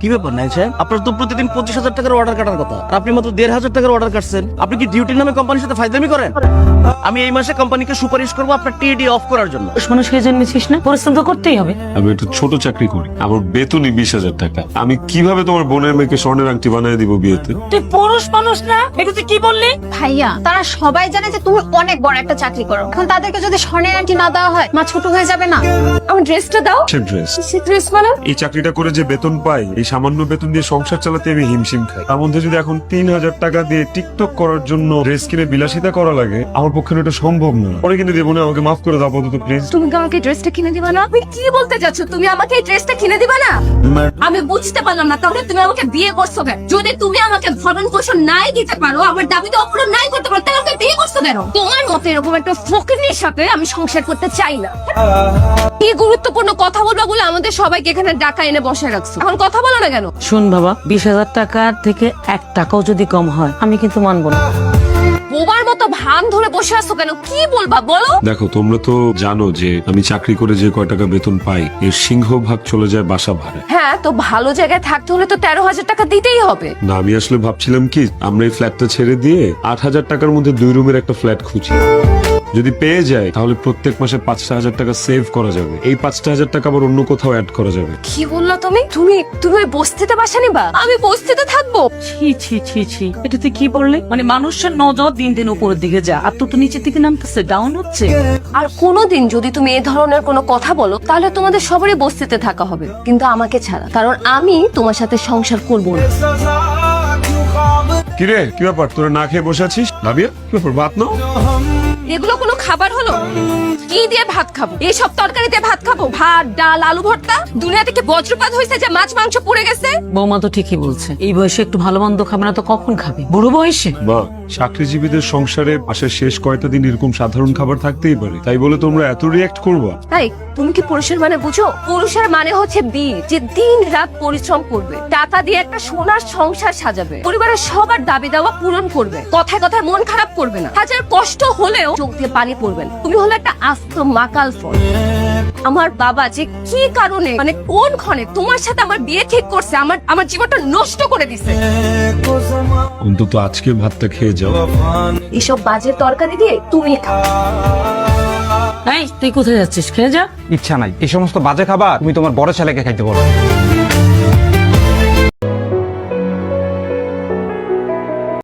কি ব্যাপার নাই সাহেব, আপনার তো প্রতিদিন 25,000 টাকার অর্ডার কাটার কথা, আর আপনি মাত্র 1,500 টাকার অর্ডার কাটছেন। আপনি কি ডিউটির নামে কোম্পানির সাথে ফাইজলামি করেন? আমি এই মাসে কোম্পানিকে সুপারিশ করবো আপনার টিডি অফ করার জন্য। মানুষ হয়ে জন্মেছিস না, পরিশ্রম তো করতেই হবে। আমি একটা ছোট চাকরি করি, আমার বেতনই 20,000 টাকা। আমি কিভাবে তোমার বোনের মেয়েকে স্বর্ণের আংটি বানিয়ে দিব বিয়েতে? তুই পুরুষ মানুষ না, এটা তুই কি বললি? ভাইয়া, তারা সবাই জানে যে তুমি অনেক বড় একটা চাকরি করো। এখন তাদেরকে যদি স্বর্ণের আংটি না দেওয়া হয়, মা ছোট হয়ে যাবে না? আমার ড্রেসটা দাও। ড্রেস, ড্রেস মানে? এই চাকরিটা করে যে বেতন পাই, এই সামান্য বেতন দিয়ে সংসার চালাতে আমি হিমশিম খাই। তার মধ্যে যদি এখন 3,000 টাকা দিয়ে টিকটক করার জন্য ড্রেস কিনে বিলাসিতা করা লাগে, আমার পক্ষে এটা সম্ভব না। পরে কিনে দেবো না, আমাকে মাফ করে দাও আপাতত প্লিজ। তুমি কি আমাকে ড্রেসটা কিনে দিবা না? তুমি কি বলতে চাচ্ছ? তুমি আমাকে এই ড্রেসটা কিনে দিবা না? আমি বুঝতে পারলাম না, তাহলে তুমি আমাকে বিয়ে করছো কেন? যদি তুমি আমাকে ভরণ পোষণ নাই দিতে পারো, আমার দাবিতে অপূরণ নাই করতে পারো, তাহলে আমাকে বিয়ে করছো কেন? তোমার মতে এরকম একটা ফকিরের সাথে আমি সংসার করতে চাই না। কি গুরুত্বপূর্ণ কথা বলবা বলে আমাদের সবাইকে এখানে ডাকা এনে বসে রাখছো, এখন কথা বলো না কেন? শোন বাবা, 20,000 টাকার থেকে 1 টাকাও যদি কম হয় আমি কিন্তু মানবো না। বোবার মতো ভান ধরে বসে আছো কেন? কি বলবা বলো? দেখো, তোমরা তো জানো যে আমি চাকরি করে যে কয় টাকা বেতন পাই, এর সিংহভাগ চলে যায় বাসা ভাড়া। হ্যাঁ, তো ভালো জায়গায় থাকতে হলে তো 13,000 টাকা দিতেই হবে। না, আমি আসলে ভাবছিলাম কি, আমরা এই ফ্ল্যাটটা ছেড়ে দিয়ে 8,000 টাকার মধ্যে 2 রুমের একটা ফ্ল্যাট খুঁজি। যদি পেয়ে যায় তাহলে প্রত্যেক মাসে 5,000 টাকা সেভ করা যাবে। এই 5,000 টাকা আবার অন্য কোথাও অ্যাড করা যাবে। কি বললা তুমি? তুমি তুমি ওই বস্তিতে বাসা নিবা? আমি বস্তিতে থাকবো? ছি ছি ছি ছি, এটা তুই কি বললি? মানে মানুষের নজর দিন দিন উপরের দিকে যা, আর তো নিচের দিকে নামতেছে, ডাউন হচ্ছে। আর কোনোদিন যদি তুমি এই ধরনের কোনো কথা বলো, তাহলে তোমাদের সবারই বস্তিতে থাকা হবে, কিন্তু আমাকে ছাড়া, কারণ আমি তোমার সাথে সংসার করবো না। কিরে, কি ব্যাপার, তোরা না খেয়ে বসে আছিস? রাবিয়া, কি ব্যাপার, ভাত নাও। এগুলো কোনো খাবার হলো? কি দিয়ে ভাত খাবো? এই সব তরকারি দিয়ে ভাত খাবো? ভাত, ডাল, আলু ভর্তা? দুনিয়া থেকে বজ্রপাত হয়েছে যে মাছ মাংস পুড়ে গেছে? বৌমা তো ঠিকই বলছে, এই বয়সে একটু ভালো মন্দ খাবে না তো কখন খাবে? বুড়ো বয়সে? বা চাকরিজীবীদের সংসারে মাসের শেষ কয়টা দিন এরকম সাধারণ খাবার থাকতেই পারে, তাই বলে তোমরা এত রিয়াক্ট করবা? তাই তুমি কি পুরুষের মানে বুঝো? পুরুষের মানে হচ্ছে বীর, যে দিন রাত পরিশ্রম করবে, টাকা দিয়ে একটা সোনার সংসার সাজাবে, পরিবারের সবার দাবি দাওয়া পূরণ করবে, কথায় কথায় মন খারাপ করবে না, হাজার কষ্ট হলেও চোখ দিয়ে পানি পড়বে না। তুমি হলো একটা আস্ত মাকাল ফল। আমার বাবা যে কি কারণে, মানে কোন ক্ষণে তোমার সাথে আমার বিয়ে ঠিক করছে, আমার জীবনটা নষ্ট করে দিছে। অন্তত আজকে ভাতটা খেয়ে যাও। এসব বাজে তরকারি দিয়ে তুমি খাও। এই তুই কোথায় যাচ্ছিস? খেয়ে যা। ইচ্ছা নাই, এই সমস্ত বাজে খাবার তুমি তোমার বড় ছেলেকে খাইতে বলো।